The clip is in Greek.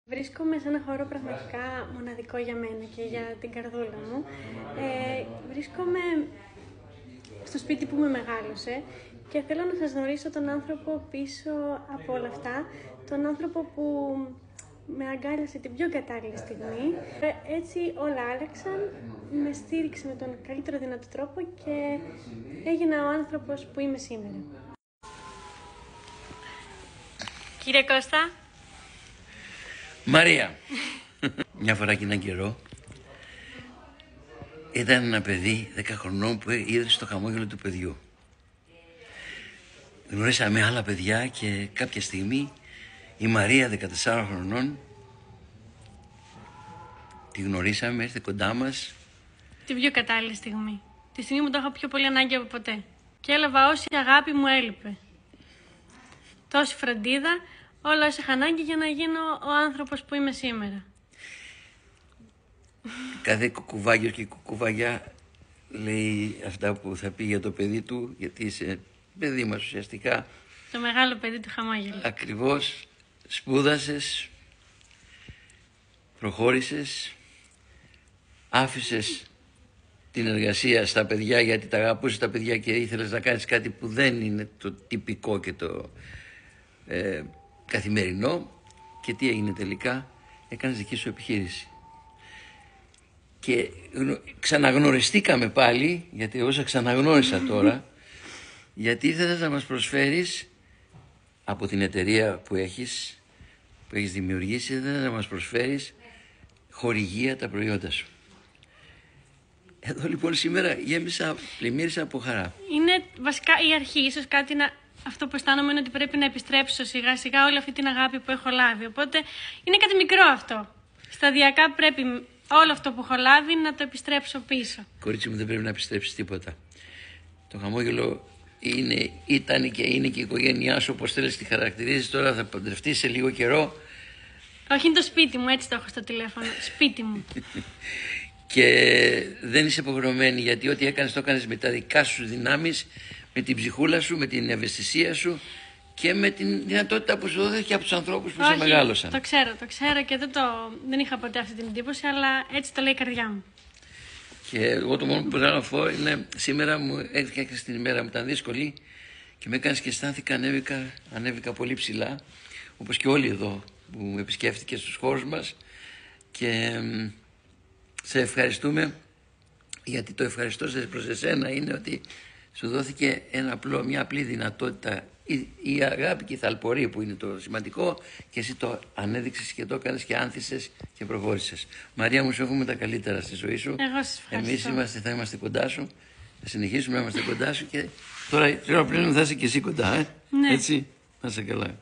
Βρίσκομαι σε ένα χώρο πραγματικά μοναδικό για μένα και για την καρδούλα μου. Βρίσκομαι στο σπίτι που με μεγάλωσε και θέλω να σας γνωρίσω τον άνθρωπο πίσω από όλα αυτά, τον άνθρωπο που με αγκάλιασε την πιο κατάλληλη στιγμή. Έτσι όλα άλλαξαν, με στήριξε με τον καλύτερο δυνατό τρόπο και έγινα ο άνθρωπος που είμαι σήμερα. Κύριε Κώστα. Μαρία, μια φορά και έναν καιρό ήταν ένα παιδί 10 χρονών που είδε στο χαμόγελο του παιδιού. Γνωρίσαμε άλλα παιδιά και κάποια στιγμή η Μαρία 14 χρονών τη γνωρίσαμε, ήρθε κοντά μας. Την πιο κατάλληλη στιγμή. Τη στιγμή που το είχα πιο πολύ ανάγκη από ποτέ. Και έλαβα όση αγάπη μου έλειπε. Τόση φροντίδα, όλα όσα είχα ανάγκη για να γίνω ο άνθρωπος που είμαι σήμερα. Κάθε κουκουβάγιος και κουκουβαγιά λέει αυτά που θα πει για το παιδί του, γιατί είσαι παιδί μας ουσιαστικά. Το μεγάλο παιδί του χαμόγελου. Ακριβώς, σπούδασες, προχώρησες, άφησες την εργασία στα παιδιά γιατί τα αγαπούσες τα παιδιά και ήθελες να κάνεις κάτι που δεν είναι το τυπικό και το καθημερινό. Και τι έγινε τελικά? Έκανες δική σου επιχείρηση. Και ξαναγνωριστήκαμε πάλι, γιατί εγώ σε ξαναγνώρισα τώρα, γιατί ήθελες να μας προσφέρεις από την εταιρεία που έχεις δημιουργήσει, ήθελες να μας προσφέρεις χορηγία τα προϊόντα σου. Εδώ λοιπόν σήμερα πλημμύρισα από χαρά. Είναι βασικά η αρχή, ίσως κάτι αυτό που αισθάνομαι είναι ότι πρέπει να επιστρέψω σιγά σιγά όλη αυτή την αγάπη που έχω λάβει. Οπότε είναι κάτι μικρό αυτό. Σταδιακά πρέπει όλο αυτό που έχω λάβει να το επιστρέψω πίσω. Κορίτσι μου, δεν πρέπει να επιστρέψεις τίποτα. Το χαμόγελο ήταν και είναι και η οικογένειά σου, όπως θέλεις τη χαρακτηρίζεις. Τώρα θα παντρευτείς σε λίγο καιρό. Όχι, είναι το σπίτι μου, έτσι το έχω στο τηλέφωνο. Σπίτι μου. Και δεν είσαι υποχρεωμένη, γιατί ό,τι έκανες το έκανες με τα δικά σου δυνάμεις, με την ψυχούλα σου, με την ευαισθησία σου και με την δυνατότητα που σου δόθηκε από τους ανθρώπους που σε μεγάλωσαν. Το ξέρω και δεν είχα ποτέ αυτή την εντύπωση, αλλά έτσι το λέει η καρδιά μου. Και εγώ το μόνο που μπορώ να πω είναι σήμερα μου έρχεται στην ημέρα μου, ήταν δύσκολη και με έκανες και αισθάνθηκα, ανέβηκα πολύ ψηλά, όπως και όλοι εδώ που με επισκέφτηκες στους χώρους μας, και σε ευχαριστούμε, γιατί το ευχαριστώ προς εσένα είναι ότι σου δόθηκε μια απλή δυνατότητα, η αγάπη και η θαλπορή που είναι το σημαντικό, και εσύ το ανέδειξες και το έκανες και άνθησες και προχώρησες. Μαρία μου, σου εύχομαι τα καλύτερα στη ζωή σου. Εγώ σας ευχαριστώ. Εμείς θα είμαστε κοντά σου, θα συνεχίσουμε να είμαστε κοντά σου και τώρα πλέον θα είσαι και εσύ κοντά, Ναι. Έτσι, να είσαι καλά.